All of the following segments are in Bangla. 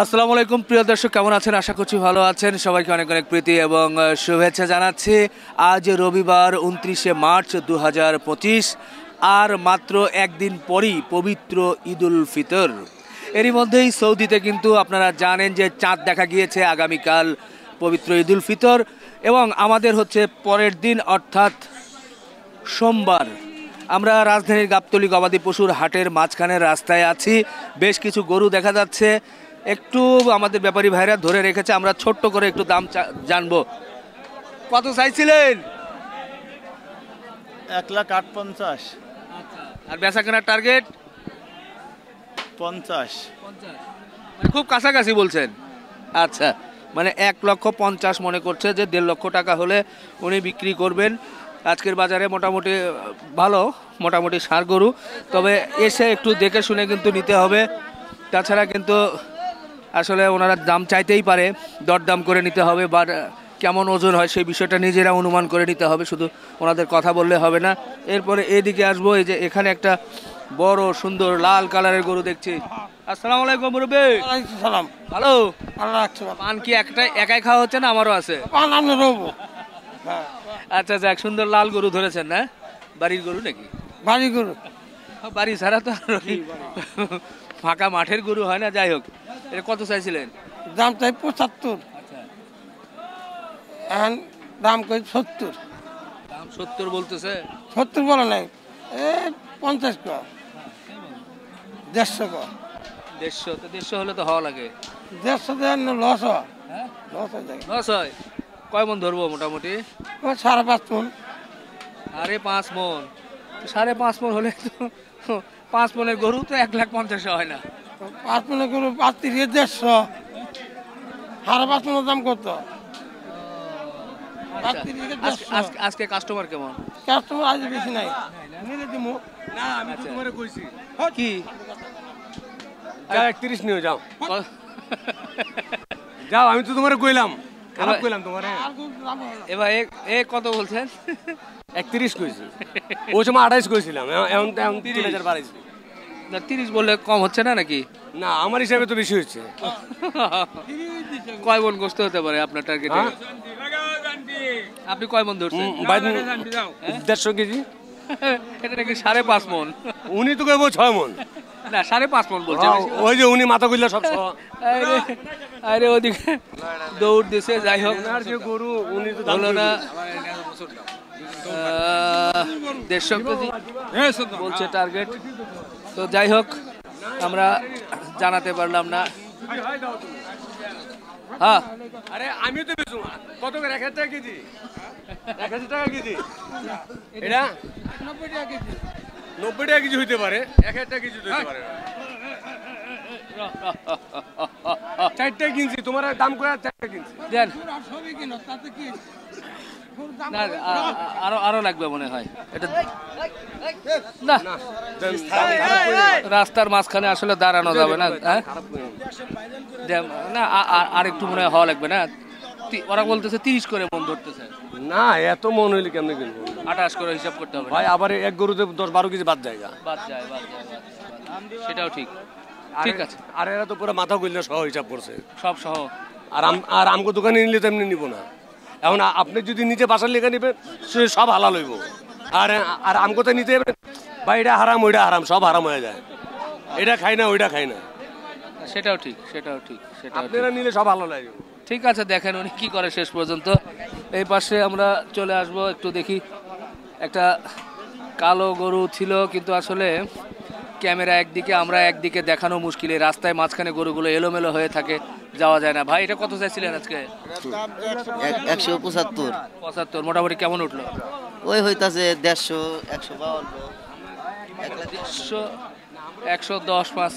আসসালামু আলাইকুম প্রিয় দর্শক, কেমন আছেন? আশা করছি ভালো আছেন। সবাইকে অনেক অনেক প্রীতি এবং শুভেচ্ছা জানাচ্ছি। আজ রবিবার 29শে মার্চ 2025, আর মাত্র একদিন পরই পবিত্র ঈদুল ফিতর। এরই মধ্যেই সৌদিতে কিন্তু আপনারা জানেন যে চাঁদ দেখা গিয়েছে। আগামীকাল পবিত্র ঈদুল ফিতর এবং আমাদের হচ্ছে পরের দিন অর্থাৎ সোমবার। আমরা রাজধানীর গাবতলী গবাদি পশুর হাটের মাঝখানের রাস্তায় আছি। বেশ কিছু গরু দেখা যাচ্ছে, একটু আমাদের ব্যাপারী ভাইরা ধরে রেখেছে। আমরা ছোট্ট করে একটু দাম জানবো। কত চাইছিলেন? 1,58,000। আর বেচা কেনার টার্গেট 50। মানে খুব কাছাকাছি বলছেন। আচ্ছা, মানে 1,50,000 মনে করছে যে 1.5 লক্ষ টাকা হলে উনি বিক্রি করবেন। আজকের বাজারে মোটামুটি ভালো, মোটামুটি ষাঁড় গরু, তবে এসে একটু দেখে শুনে কিন্তু নিতে হবে। তাছাড়া কিন্তু আসলে ওনারা দাম চাইতেই পারে, দরদাম করে নিতে হবে, বা কেমন ওজন হয় সেই বিষয়টা নিজেরা অনুমান করে নিতে হবে, শুধু ওনাদের কথা বললে হবে না। এরপরে এদিকে আসবো, এই যে এখানে একটা বড় সুন্দর লাল কালারের গরু দেখছি। আসসালামু আলাইকুম মুরব্বি। ওয়ালাইকুম সালাম। ভালো? আল্লাহ রাখছে বাবা। পান কি একাই খাওয়া হচ্ছে না আমারও আছে? পান আমরা রবো। আচ্ছা, যাক, সুন্দর লাল গরু ধরেছেন না? বাড়ির গরু নাকি? বাড়ি গরু। বাড়ি ছাড়া তো আর ওই ফাঁকা মাঠের গরু হয় না। যাই হোক, এটা কত চাইছিলেন? দাম চাই 75। আচ্ছা, এখন দাম কই 70। দাম 70 বলতেছে। 70 বলে নাই, 50 কর, 150 কর। 150 তো 150 হলে তো হওয়া লাগে। 150 দেন লস হয়। হ্যাঁ, লস হয়ে যায়। লস হয়। কয় মন ধরবো মোটামুটি? 5.5 মন। 5.5 মন। 5.5 মন হলে তো 5 মনের গরু তো 1,50,000 হয় না। 5 মনে গরু 35, 150। 5.5 মনের দাম কত? আচ্ছা, 35, আজকে কাস্টমার কেমন? কাস্টমার আজ বেশি নাই। নিলে দিমু। না, আমি তো তোমারে কইছি। কি যাও 31 নিয়ে যাও। ক- যাও, আমি তো তোমারে কইলাম। খারাপ কইলাম তোমারে। আর গরুর দাম হলো না। এবার এ কত বলছেন? 31 কইছি। ওই সময় 28 কইছিলাম। এখন 3000 বাড়াইছি। না, 30 বললে কম হচ্ছে না নাকি? না, আমার হিসাবে তো বেশি হচ্ছে। কয় মন গোস্ত হতে পারে আপনার টার্গেটে? হ্যাঁ? আপনি কয় মন ধরছেন? 150 কেজি। এটা নাকি 5.5 মন। উনি তো কইবো 6 মন। না, 5.5 মন বলছে। ওই যে উনি মাথা কইলা সব আরে আরে, ওদিকে দৌড় দিছে। যাই হোক, আর যে গরু উনি তো হলো না। 150 কেজি বলছে টার্গেট। তো যাই হোক, আমরা জানাতে পারলাম না। হ্যাঁ, আরে আমি তো বেচু কত করে? 1000 টাকা কেজি। 1000 টাকা কেজি। এটা 90 টাকা কেজি। 90 টাকা কেজি হইতে পারে, 1000 টাকা কেজি হইতে পারে। 4টা কিনছি, তোমার দাম কয়? 4টা কিনছি। দেন। গরু আর সবই কিনো, তাতে কি? গরুর দাম না, আরো লাগবে মনে হয় এটা। না, রাস্তার মাঝখানে আসলে দাঁড়ানো যাবে না। হ্যাঁ, না, আর একটু মনে হয় হওয়া লাগবে না। ওরা বলতেছে 30 করে মন ধরতেছে। না, এত মন হইলে কেমনে কিনবো? 28 করে হিসাব করতে হবে। ভাই আবার এক গরুতে 10-12 কেজি বাদ যায়। বাদ যায়। সেটাও ঠিক। ঠিক আছে, আর এরা তো পুরো মাথা কইলে সহ হিসাব করছে। সব সহ। আর আমগো দোকানে নিলে তো এমনি নিব না। এখন আপনি যদি নিচে বাসার লেখা নিবেন, সে সব হালাল হইব। আর আমগোতে নিতে হবে ভাই, এটা হারাম ওইটা হারাম, সব হারাম হয়ে যায়। এটা খাই না, ওইটা খাই না। সেটাও ঠিক। আপনারা নিলে সব হালাল হয়ে যাবে। ঠিক আছে, দেখেন উনি কি করে শেষ পর্যন্ত। এই পাশে আমরা চলে আসবো, একটু দেখি। একটা কালো গরু ছিল, কিন্তু আসলে ক্যামেরা একদিকে, আমরা একদিকে, দেখানো মুশকিল। এই রাস্তায় মাঝখানে গরুগুলো এলোমেলো হয়ে থাকে, যাওয়া যায় না। ভাই, এটা কত চাইছিলেন আজকে? 175। 75। মোটামুটি কেমন উঠলো? ওই হইতাছে 150, 152। 100, 110, 5।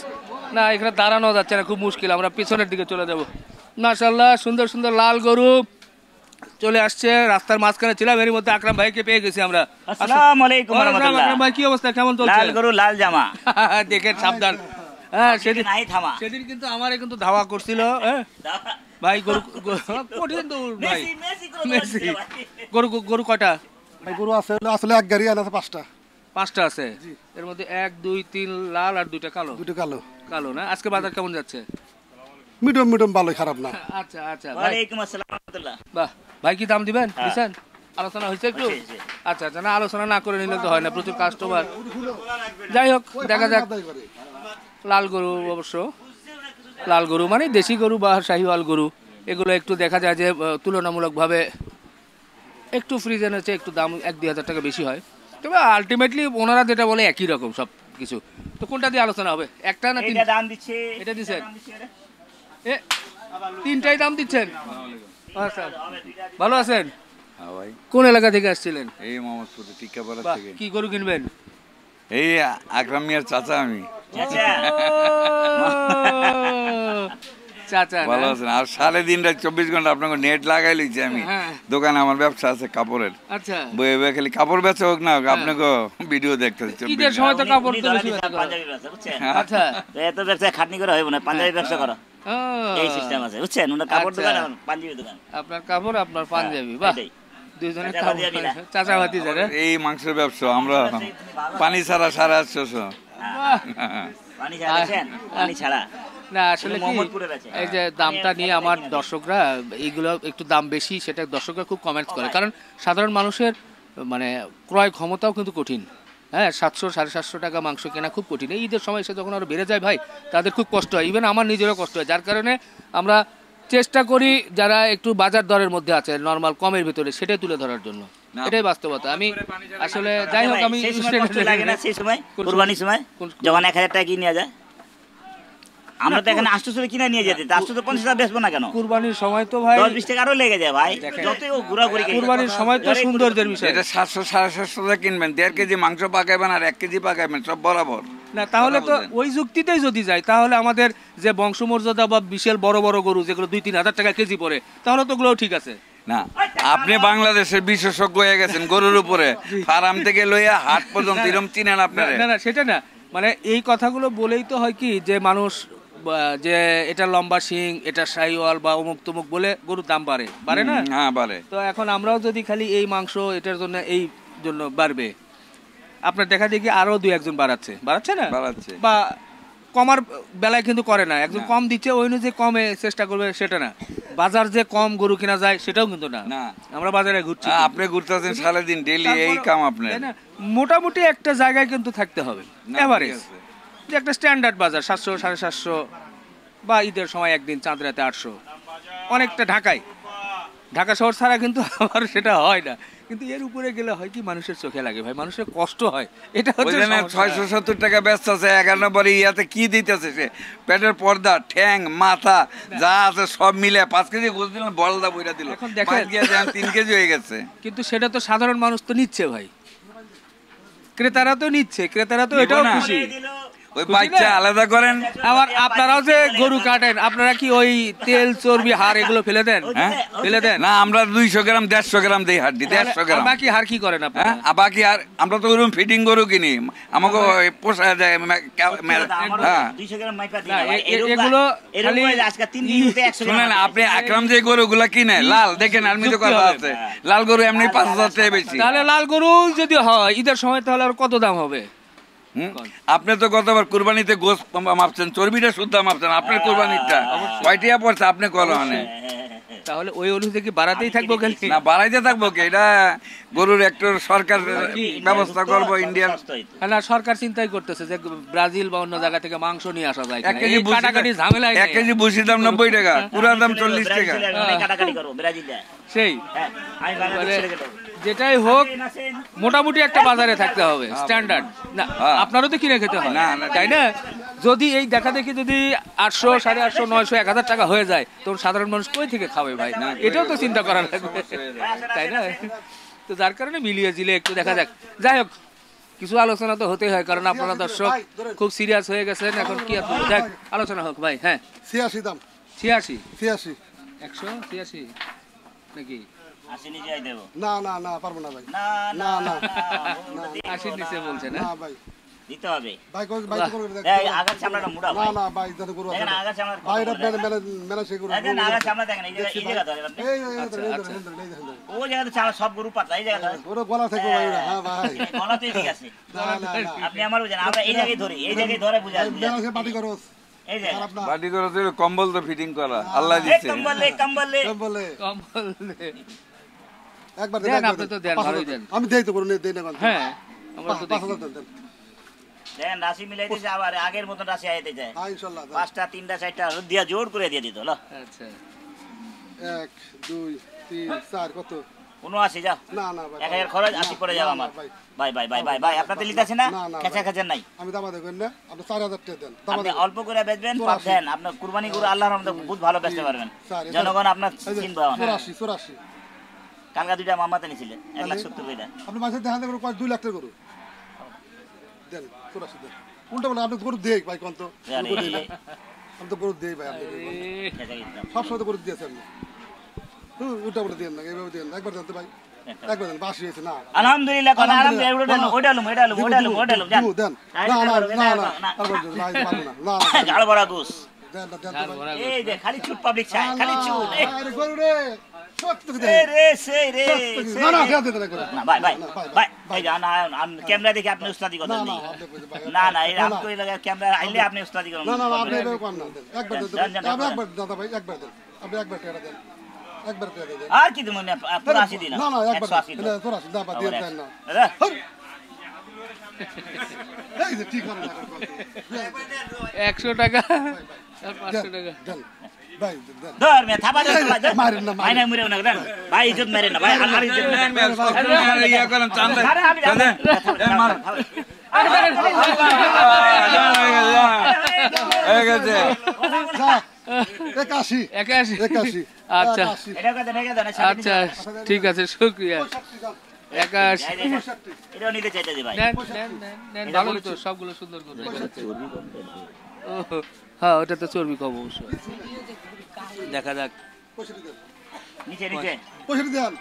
না, এখানে দাঁড়ানো যাচ্ছে না, খুব মুশকিল। আমরা পিছনের দিকে চলে যাব। মাশাআল্লাহ, সুন্দর সুন্দর লাল গরু চলে আসছে। রাস্তার মাঝখানে ছিলাম, এর মধ্যে আকরাম ভাইকে পেয়ে গেছি আমরা। আসসালামু আলাইকুম ওয়া রাহমাতুল্লাহ। আকরাম ভাই, কি অবস্থা, কেমন চলছে? লাল গরু লাল জামা। দেখেন, সাবধান। হ্যাঁ, নাই থামা। সেদিন কিন্তু আমারে কিন্তু ধাওয়া করছিল। হ্যাঁ ভাই, গরু কঠিন দৌড় ভাই। মেসি গরু কয়টা? ভাই গরু আছে আসলে এক গাড়ি আছে 5টা। 5টা আছে, এর মধ্যে 1, 2, 3 লাল আর 2টা কালো। 2টা কালো। কালো না? আজকে বাজার কেমন যাচ্ছে? মিডিয়াম মিডিয়াম ভালোই, খারাপ না। আচ্ছা আচ্ছা ভাই, ওয়ালাইকুম আসসালাম রাহমাতুল্লাহ। বাহ ভাই কি দাম দিবেন দিছেন? আলোচনা হয়েছে একটু? হয়েছে। আচ্ছা আচ্ছা, না আলোচনা না করে নিলে তো হয় না, প্রচুর কাস্টমার। যাই হোক দেখা যাক। লাল গরু অবশ্য, লাল গরু মানে দেশি গরু বা শাহিওয়াল গরু, এগুলো একটু দেখা যায় যে তুলনামূলকভাবে একটু ফ্রিজের চেয়ে একটু দাম 1-2 হাজার টাকা বেশি হয়, তবে আলটিমেটলি ওনারা যেটা বলে একই রকম সব কিছু। তো কোনটা দিয়ে আলোচনা হবে, একটা না তিন? এটা দাম দিচ্ছে, এটা দিছেন? দাম দিচ্ছে এটা। এ তিনটাই দাম দিচ্ছেন? আচ্ছা, ভালো আছেন? হ্যাঁ ভাই, কোন এলাকা থেকে আসছিলেন? এই মোহাম্মদপুরে টিক্কাপাড়া বাহ, থেকে। কি গরু কিনবেন? এই আকরাম মিয়ার চাচা আমি। আচ্ছা, চাচা না? ভালো আছেন? আর সাড়ে দিন রাত 24 ঘন্টা আপনাকে নেট লাগাই লইছি আমি। হ্যাঁ। দোকানে আমার ব্যবসা আছে কাপড়ের, আচ্ছা, বয়ে বয়ে খালি কাপড় বেচা হোক না হোক, আপনাকে ভিডিও দেখতেছি ঈদের সময় তো কাপড় উনি তো ধরা বেশি দিচ্ছে বেচা করে। পাঞ্জাবি ব্যবসা, বুঝছেন? আচ্ছা, তো এত ব্যবসা খাটনি করে হইব না, পাঞ্জাবি ব্যবসা করো, ও, এই সিস্টেম আছে, বুঝছেন? ওনার কাপড় আচ্ছা। দোকান, আমার পাঞ্জাবি দোকান। আপনার কাপড় আপনার পাঞ্জাবি, বাহ, এটাই। দুইজনের চাচা কাপড়, ভাতিজা মিলা। চাচা ভাতি যারা। এই মাংসের ব্যবসা আমরা পানি ছাড়া 850। পানি ছাড়া দেখছেন? পানি ছাড়া। না আসলে উনি কি, মোহাম্মদপুরে বেচে। এই যে দামটা নিয়ে আমার দর্শকরা এইগুলো একটু দাম বেশি, সেটা দর্শকরা খুব কমেন্টস করে, কারণ সাধারণ মানুষের মানে ক্রয় ক্ষমতাও কিন্তু কঠিন। হ্যাঁ, 700-750 টাকা মাংস কেনা খুব কঠিন। এই ঈদের সময় এসে যখন আরো বেড়ে যায় ভাই, তাদের খুব কষ্ট হয়, ইভেন আমার নিজেরও কষ্ট হয়। যার কারণে আমরা চেষ্টা করি যারা একটু বাজার দরের মধ্যে আছে, নর্মাল কমের ভিতরে, সেটাই তুলে ধরার জন্য। এটাই বাস্তবতা। আমি আসলে যাই হোক, আমি সেই সময় কষ্ট লাগে না, সেই সময় কুরবানির সময় যখন 1000 টাকা কিনে নেওয়া যায়। আমরা তো এখানে 800 কিনে নিয়ে যেতে, 850 টাকা বেচবো না কেন? কুরবানির সময় তো ভাই, 10-20 টাকা আরো লেগে যায় ভাই, দেখেন, যতই ও ঘোরাঘুরি করি। কুরবানির সময় তো সৌন্দর্যের বিষয়। এটা 700-750 টাকা কিনবেন, 1.5 কেজি মাংস পাকাইবেন আর 1 কেজি পাকাইবেন, সব বরাবর। না তাহলে তো ওই যুক্তিতেই যদি যাই, তাহলে আমাদের যে বংশমর্যাদা বা বিশাল বড় বড় গরু যেগুলো 2-3 হাজার টাকা কেজি পড়ে, তাহলে তো ওগুলোও ঠিক আছে। না, আপনি বাংলাদেশের বিশেষজ্ঞ হয়ে গেছেন গরুর উপরে, ফার্ম থেকে লইয়া হাট পর্যন্ত এরকম চিনেন আপনারা। না না, সেটা না, মানে এই কথাগুলো বলেই তো হয় কি যে মানুষ যে এটা লম্বা শিং, এটা শাহিওয়াল বা অমুক তমুক বলে গরুর দাম বাড়ে না? হ্যাঁ বাড়ে। তো এখন আমরাও যদি খালি এই মাংস এটার জন্য এই জন্য বাড়বে, আপনার দেখা দেখি আরো 2-1 জন বাড়াচ্ছে না, বাড়াচ্ছে। বা কমার বেলায় কিন্তু করে না, একজন কম দিচ্ছে ওই অনুযায়ী কমে চেষ্টা করবে, সেটা না। বাজার যে কম গরু কিনা যায় সেটাও কিন্তু না। না, আমরা বাজারে ঘুরছি, আপনি ঘুরতেছেন সারা দিন, ডেইলি এই কাম আপনার। তাই না? মোটামুটি একটা জায়গায় কিন্তু থাকতে হবে, না, এভারেজ ঠিক আছে। যে একটা স্ট্যান্ডার্ড বাজার 700-750, বা ঈদের সময় একদিন চাঁদ রাতে 800, অনেকটা ঢাকা শহর ছাড়া কিন্তু আবার সেটা হয় না। কিন্তু এর উপরে গেলে হয় কি, মানুষের চোখে লাগে ভাই, মানুষের কষ্ট হয়, এটা হচ্ছে সমস্যা। 670 টাকা ব্যস্ত আছে, 11 নম্বরে ইয়াতে কি দিতেছে সে, পেটের পর্দা, ঠ্যাং, মাথা যা আছে সব মিলে 5 কেজি গোস দিলাম, বলদা বইরা দিল, এখন দেখেন 3 কেজি হয়ে গেছে। কিন্তু সেটা তো সাধারণ মানুষ তো নিচ্ছে ভাই, ক্রেতারা তো নিচ্ছে, ক্রেতারা তো নিবো এটাও না। খুশি। ওই বাচ্চা আলাদা করেন। আবার আপনারাও যে গরু কাটেন, আপনারা কি ওই তেল চর্বি হাড় এগুলো ফেলে দেন? হ্যাঁ ফেলে দেন না, আমরা 200 গ্রাম 150 গ্রাম দেই হাড্ডি, 150 গ্রাম। বাকি হাড় কি করেন আপনারা? হ্যাঁ, আর বাকি আর আমরা তো ওরকম ফিটিং গরু কিনি, আমাকে পোষায় যায়। হ্যাঁ 200 গ্রাম মাইপা দিই না, না ভাই, এগুলো এরকম খালি আজকে 3 দিন হতে 100 গ্রাম। শুনেন, আপনি আকরাম যে গরুগুলা কিনে লাল, দেখেন আর্মি তো কথা আছে, লাল গরু এমনি 5000 টাকা বেশি। তাহলে লাল গরু যদি হয় ঈদের সময়, তাহলে আর কত দাম হবে? আপনি তো গতবার কুরবানিতে গোস মাপছেন, চর্বিটা শুদ্ধ মাপছেন, আপনার কুরবানিটা কয়টিয়া পড়ছে আপনি কলনে? তাহলে ওই অনুযায়ী কি বাড়াতেই থাকবো খালি? না, বাড়াইতে থাকবো কি, এটা গরুর একটা সরকার ব্যবস্থা করবো, ইন্ডিয়ান। না, সরকার চিন্তাই করতেছে যে ব্রাজিল বা অন্য জায়গা থেকে মাংস নিয়ে আসা যায়, 1 কেজি কাটাকাটি ঝামেলা। 1 কেজি ভুসির দাম 90 টাকা, পুরা দাম 40 টাকা। কাটাকাটি করো ব্রাজিলে। সেই হ্যাঁ, আমি বাংলাদেশ ছেড়ে গেলাম। যেটাই হোক মোটামুটি একটা বাজারে থাকতে হবে, স্ট্যান্ডার্ড না। আপনারও তো কিনে খেতে হয়, না, না, তাই না? যদি এই দেখা দেখি যদি 800, 850, 900, 1000 টাকা হয়ে যায়, তখন সাধারণ মানুষ কই থেকে খাবে ভাই? এটাও তো চিন্তা করা লাগবে, তাই না? তো যার কারণে মিলিয়ে জিলে একটু দেখা যাক। যাই হোক, কিছু আলোচনা তো হতেই হয়, কারণ আপনারা দর্শক খুব সিরিয়াস হয়ে গেছেন, এখন কি যাক আলোচনা হোক ভাই। হ্যাঁ, 86 দাম, 86, 86। 186 নাকি? 80 নিচে আই দেব। না না না, পারবো না ভাই। না না না 80 নিচে বলছে না? না ভাই, দিতে হবে। ভাই ভাই তো করে দেখ। এই আগার চামড়াটা মোটা না ভাই। না ভাই, যাতে গরু আছে। দেখেন আগার চামড়া। ভাই এটা মেলা সে গরু। দেখেন আগার চামড়া দেখেন, এই জায়গা ধরে আপনি। এই আচ্ছা, আচ্ছা। ও জায়গাতে চামড়া সব গরু পাতলা, এই জায়গা ধরে। ওরে গলা থেকে ভাই, হ্যাঁ ভাই। গলাতেই ঠিক আছে। না না না, আপনি আমার বুঝেন, আমরা এই জায়গায় ধরি, এই জায়গায় ধরে বুঝা মেলা সে পাটি করো। এই যে খারাপ না বাটি করে তো কম্বল তো ফিটিং করা আল্লাহ দিচ্ছে কম্বলে কম্বলে কেমন বলে কম্বল একবার দেন, আপনি তো দেন, ভালোই দেন। আমি দেই তো কোনো দেই না হ্যাঁ আমরা তো দেখি। 5,000 দেন দেন দেন রাশি মিলাইতেছে আবার আগের মতন রাশি আইতে যায় হ্যাঁ ইনশাআল্লাহ দেন। 5টা 3টা 4টা দিয়া জোর করে দিয়ে দিত ল আচ্ছা 1 2 3 4 কত 79 যাও না না ভাই 1000 খরচ 80 পড়ে যাও না, আমার ভাই। ভাই ভাই ভাই ভাই ভাই আপনাদের লিখতেছে না না, না, খেচা ভাই। খেচা নাই আমি দামা দেখবেন না আপনি 4,000 টাকা দেন দামা আপনি দেখবেন অল্প করে বেচবেন পাপ দেন আপনার কুরবানি গরু আল্লাহর রহমতে বহুত ভালো বেচতে পারবেন স্যার, জনগণ আপনার চিনবে আমার 84 কালকা দুইটা মামাতে নিছিলেন 1,70,000 কইরা আপনি মাসে দেখান দেবেন 2 লাখ টাকা করু দেন 84 দেন উল্টা বলে আপনি গরু দেই ভাই কোন তো আরে। গরু দেই না। আমি তো গরু দেই ভাই আপনি খেচা দিতাম। সব সময় তো গরু দিয়েছে আপনি উল্টা বলে দেন না এইভাবে দেন একবার দেন তো ভাই একবার দেন বাসি হয়েছে না আলহামদুলিল্লাহ কথা আলহামদুলিল্লাহ। আলহামদুলিল্লাহ ওটা লুম এটা লুম ওটা লুম ওটা লুম দিব, দেন না না না না আর বলছো ভাই পারবো না না না ঝাড় বড়া গোস দেন দেন ঝাড় তো ভরা ভাই এই যে খালি চুট পাবলিক চাই খালি চুট আরে গরু রে সত্য এ দেন রে সেই রে সেই না না রে। দেন দেন একবার না ভাই ভাই না, ভাই, ভাই ভাই। এই যে ক্যামেরা দেখে আপনি উস্তাদি কথা না না নেই আপনি কইতে ভাই না না এই আপনি কই লাগা ক্যামেরা আইলে আপনি উস্তাদি করেন না না আপনি এভাবে কোন না দেন একবার দেন দেন, দেন, আপনি দেন। একবার দাদা ভাই একবার দেন আপনি একবার টাকা দেন একবার টাকা দেন আর কি তুমি পুরো 80 দিন না না একবার 180 দেন 84 না বাদ দিয়ে দেন না আরে এই যে ঠিক করে না 100 টাকা আর 500 টাকা দেন ভাই দেন ধর মে থাবা দে ভাই মারেন না, ভাই না মুরে না দেন ভাই ইজ্জত মেরে না ভাই আর ইজ্জত দেন, মেয়ে, সব সময় ইয়া করেন, চান্দা। আরে আমি দেন, দেন, দেন, মার। হয়ে গেছে। যা 81 81 81 আচ্ছা 81 এটা কথা দেখে দেন আচ্ছা ঠিক আছে শুকরিয়া 81 এটাও নিতে চাইতে দি ভাই নেন নেন নেন নেন ভালোই তো সবগুলো সুন্দর করে ও হ্যাঁ ওটা তো চর্বি কম অবশ্য দেখা যাক নিচে নিচে পয়সা দেন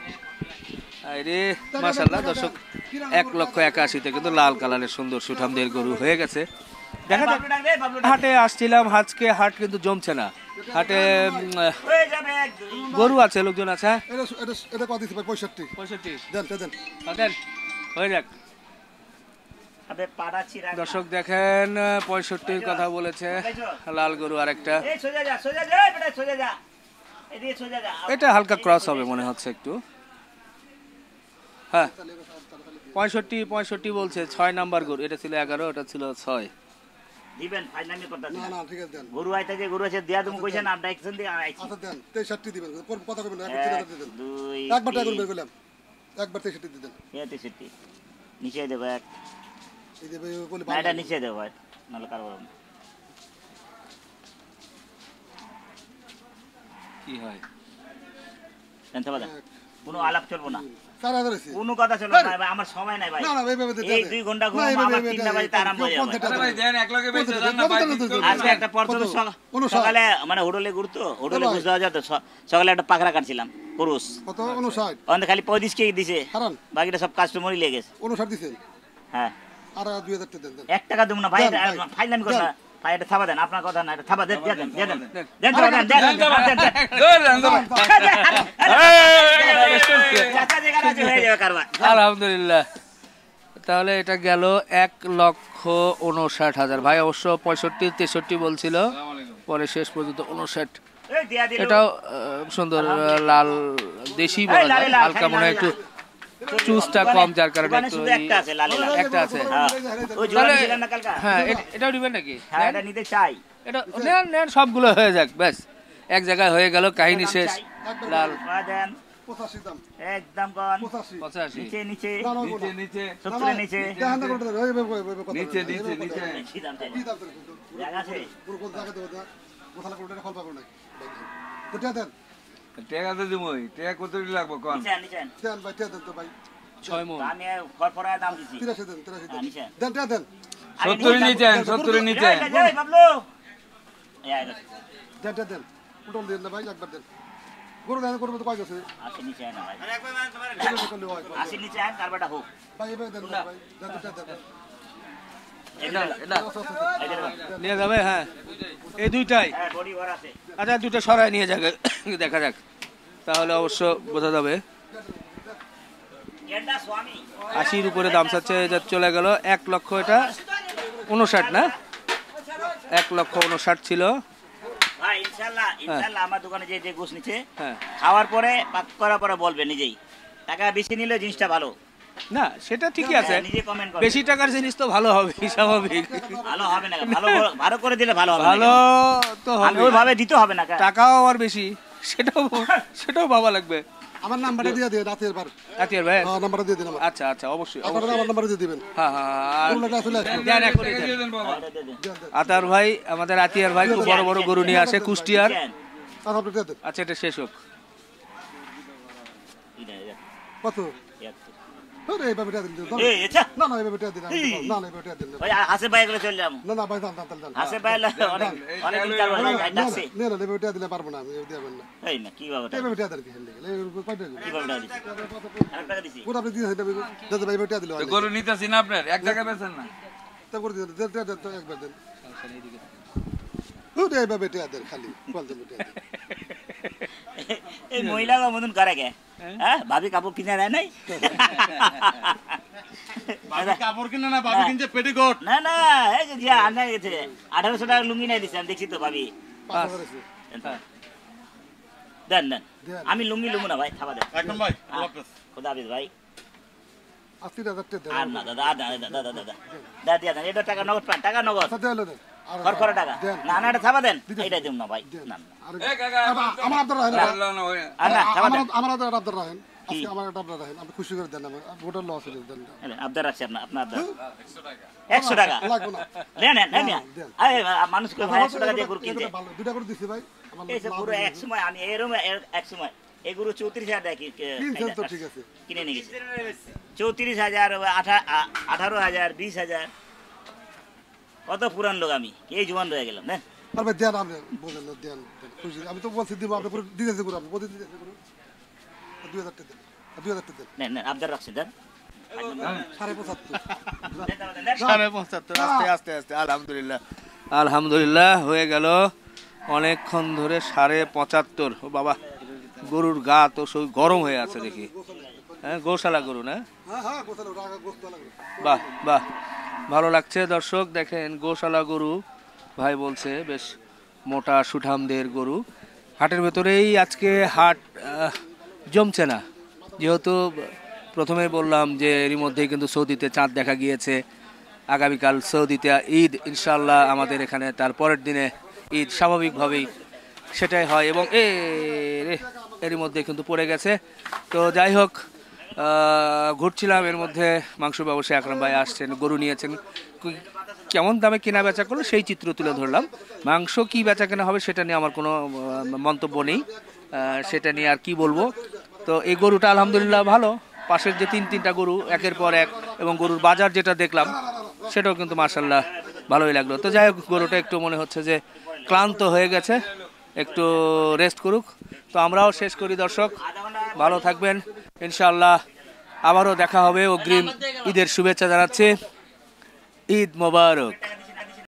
আরে মাশাআল্লাহ দর্শক 1,81,000 কিন্তু লাল কালারের সুন্দর সুঠামদের গরু হয়ে গেছে দেখা যাক বাবলু ডাক দে বাবলু ডাক হাটে আসছিলাম আজকে হাট কিন্তু জমছে না হাটে হয়ে যাবে এক দুই গরু আছে লোকজন আছে হ্যাঁ? এটা এটা এটা কত দিতে ভাই 65 65 দেন দেন দেন হয়ে যাক আবে পাড়া চিরা দর্শক দেখেন 65 কথা বলেছে লাল গরু আরেকটা এই সোজা যা এই বেটা সোজা যা এদিকে সোজা যা এটা হালকা ক্রস হবে মনে হচ্ছে একটু হ্যাঁ 65 বলছে 6 নাম্বার গরু এটা ছিল 11 এটা ছিল 6 দিবেন ফাইনালি করতে না না ঠিক আছে দেন গরু আইতে যে গরু আছে দিয়া তুমি কইছেন আপনি একজন দিয়ে আইছি আচ্ছা দেন 63 দিবেন কথা কইবেন না একবার 63 দিবেন দুই একবার টাকা করে কইলাম একবার 63 দিবেন তেষট্টি নিচে দেবো এক এই যে ভাই বলে না এটা নিচে দেবো ভাই নাহলে কারো কি হয় জানতে পারেন কোনো আলাপ চলবো না 4000 আছে কোনো কথা চলবে না ভাই আমার সময় নাই ভাই না না ভাই ভাই এই 2 ঘন্টা ঘুম আমার 3টা বাজে আরাম হয়ে যাবে আরে ভাই, দেন, এক লগে বেঁচে যান না, ভাই, ঠিক করে আজকে একটা পরশু অনুষদ। সকালে মানে হোটেলে ঘুরতো হোটেলে ঘুরতে যাওয়া যেত সকালে একটা পাখরা কাটছিলাম পুরুষ কত 59 ওখানে খালি 35 কেজি দিছে হারান বাকিটা সব কাস্টমারই লেগে গেছে 59 দিছেন হ্যাঁ আর 2000 টাকা দেন দেন 1 টাকা দেব না ভাই দেন, ভাই। ফাইনাল কথা দেন। ভাই এটা থাবা দেন আপনার কথা না এটা থাবা দেন দেন দেন দেন দেন দেন তো ভাই, দেন চাচা যেখানে আছে হয়ে যাবে কারবার আলহামদুলিল্লাহ তাহলে এটা গেল 1,59,000 ভাই অবশ্য 65 63 বলছিল পরে শেষ পর্যন্ত 59 এই দিয়া দিল এটাও সুন্দর লাল দেশি বলা এই লালে যায় লাল, হালকা খালি মনে হয় লালে একটু চুজটা কম যার কারণে দোকানে একটু শুধু একটা আছে লাল লাল একটা আছে হ্যাঁ ওই জোড়া ছিলেন না কালকা হ্যাঁ এটাও দিবেন নাকি হ্যাঁ এটা নিতে চাই এটা নেন নেন সবগুলো হয়ে যাক ব্যাস এক জায়গায় হয়ে গেল কাহিনী শেষ লাল ওয়া দেন 85 দাম একদম কোন 85 85 নিচে নিচে না না নিচে, নিচে, 70 নিচে দেখেন না করতে ওই কথা নিচে, নিচে, নিচে। বেশি দাম চাই কি দাম জায়গা আছে পুরো কোন জায়গা দেবো কথা না করতে ফল পাবো না তো টাকা দেন টেকা তো দিমই, টেকা কত লাগবো কোন? নিচে নিচে দেন ভাই টাকা দেন তো ভাই 6 মণ আমি খরপরায় দাম দিছি 83 দেন 83 দেন নিচে দেন টাকা দেন 70 নিচে, 70 নিচে। এই বাবলু এই আইলো দেন টাকা দেন উঠল দেন না ভাই একবার দেন গরু দেন গরু তো কয় গেছে আসি নিচে আয় না ভাই এটা করলে হয় আসি নিচে আয় কারবাটা হোক ভাই এবার দেন না ভাই দেন তো টাকা দেন এটা নিয়ে যাবে হ্যাঁ এই দুইটাই হ্যাঁ বডি ভর আছে আচ্ছা দুটো সরাই নিয়ে যাবে দেখা যাক তাহলে অবশ্য বোঝা যাবে এটা স্বামী 80 উপরে দাম চাচ্ছে এটা চলে গেল 1 লক্ষ এটা 59 না 1,59,000 ছিল। ভাই ইনশাআল্লাহ ইনশাআল্লাহ আমার দোকানে যে যে গোশ নিচ্ছে হ্যাঁ খাওয়ার পরে পাক করার পরে বলবে নিজেই টাকা বেশি নিলে জিনিসটা ভালো না সেটা ঠিকই আছে, নিজে কমেন্ট করবে বেশি টাকার জিনিস তো ভালো হবে স্বাভাবিক, ভালো হবে না ভালো ভালো করে দিলে ভালো হবে না ভালো কেন? তো আমি হবে, ওইভাবে দিতে হবে না কেন? টাকাও আর বেশি সেটাও ভাবা লাগবে। আমার নাম্বারটা দিয়ে দিয়ে রাতের বার আতিয়ার ভাই নাম্বারটা দিয়ে দিন আমার আচ্ছা আচ্ছা অবশ্যই আপনারা আমার নাম্বারটা দিয়ে দিবেন হ্যাঁ হ্যাঁ কোনটা চলে আসবে দেন এখনই দেন। এটা দে দে। আতার ভাই আমাদের আতিয়ার ভাই খুব বড় বড় গরু নিয়ে আসে কুষ্টিয়ার। দেন। আর আপনি দিয়ে দেন আচ্ছা এটা শেষ হোক। এটা কত এটা। আরে এইভাবে দিয়ে দিন এই আচ্ছা না না এইভাবে দিয়ে দিন না না এইভাবে দিয়ে দিন ওই হাসে ভাই করে চলে যাবো না না ভাই দাম দাম হাসে ভাই অনেক অনেক দিন চালু হয়ে যায় ডাকছে না না এইভাবে দিয়ে দিলে পারবো না আমি দিবেন না এই না কি বাবা এইভাবে দিয়ে দেন কি হেলে কয়টা কি বাবা দিছি আরেক টাকা দিছি পুরো আপনি দিয়ে দেন দাদা ভাই এইভাবে দিয়ে দিলে তো গরু নিতেছি না আপনার এক জায়গায় বেছেন না তা করে দিন দেন দেন দেন একবার দেন ওরে এইভাবে দিয়ে দেন খালি বল দেন দিয়ে দেন এই মহিলারা মতন করে কে হ্যাঁ ভাবি কাপড় কিনে দেয় নাই কাপড় কিনে না ভাবি কিনছে পেটিকোট না না এই যে জিয়া আনা গেছে 1800 টাকা লুঙ্গি নাই দিছে আমি দেখছি তো ভাবি 500 আছে দেন দেন দেন। আমি লুঙ্গি লুঙ্গি না ভাই খাবার দেন একদম ভাই খোদা হাফেজ ভাই 80000 টাকা দেন আর না দাদা দাদা দাদা দাদা দাদা দিয়া দেন এটা টাকা নগদ পান টাকা নগদ সাথে হলো দেন আর খরখরে টাকা দেন। না না এটা থাবা দেন এইটা দিম না ভাই না না। আর এ কাকা আমার আপনারা রাখেন আল্লাহ না ওই আর না থাবা দেন আমার আপনারা রাখেন আজকে আমার আপনারা রাখেন আপনি খুশি করে দেন আমার ভোটার লস হয়ে দেন আবদার রাখছি আপনার আবদার 100 টাকা লাগবে না নেন নেন নেন দেন। আরে মানুষকে 100 টাকা দিয়ে গরু কিনতে এটা ভালো দুইটা করে দিছি ভাই আমার এই যে পুরো এক সময় আমি এরম এক সময় এই গরু 34,000 টাকা কিনছেন তো ঠিক আছে কিনে নিয়ে গেছি 34,000 18,000 20,000 কত পুরান লোক আমি এই জোয়ান রয়ে গেলাম না আর ভাই দেন আপনি বলেন না দেন দেন, খুশি আমি তো বলছি দিব আপনি পুরো দিতেছে করে আপনি প্রতিদিন দিতেছে করে 2000 টাকা দেন 2000 টাকা দেন নেন নেন আবদার রাখছি দেন 75 75 আস্তে আস্তে আস্তে আলহামদুলিল্লাহ আলহামদুলিল্লাহ হয়ে গেল অনেকক্ষণ ধরে 75.5 ও বাবা গরুর গা তো সব গরম হয়ে আছে দেখি হ্যাঁ গোশালা গরু না হ্যাঁ হ্যাঁ গোছালো রাগা গোস্ত লাগবে বাহ বাহ ভালো লাগছে দর্শক দেখেন গোশালা গরু ভাই বলছে বেশ মোটা সুঠামদের গরু হাটের ভেতরেই আজকে হাট জমছে না যেহেতু প্রথমেই বললাম যে এরই মধ্যেই কিন্তু সৌদিতে চাঁদ দেখা গিয়েছে আগামীকাল সৌদিতে ঈদ ইনশাল্লাহ আমাদের এখানে তার পরের দিনে ঈদ স্বাভাবিকভাবেই সেটাই হয় এবং এরই মধ্যে কিন্তু পড়ে গেছে তো যাই হোক ঘুরছিলাম এর মধ্যে মাংস ব্যবসায়ী আকরাম ভাই আসছেন গরু নিয়েছেন কেমন দামে কেনা বেচা করলো সেই চিত্র তুলে ধরলাম মাংস কি বেচা কেনা হবে সেটা নিয়ে আমার কোনো মন্তব্য নেই সেটা নিয়ে আর কি বলবো তো এই গরুটা আলহামদুলিল্লাহ ভালো পাশের যে তিনটা গরু একের পর এক এবং গরুর বাজার যেটা দেখলাম সেটাও কিন্তু মাশাআল্লাহ ভালোই লাগলো তো যাই হোক গরুটা একটু মনে হচ্ছে যে ক্লান্ত হয়ে গেছে একটু রেস্ট করুক তো আমরাও শেষ করি দর্শক ভালো থাকবেন ইনশাআল্লাহ আবারও দেখা হবে অগ্রিম ঈদের শুভেচ্ছা জানাচ্ছি ঈদ মোবারক।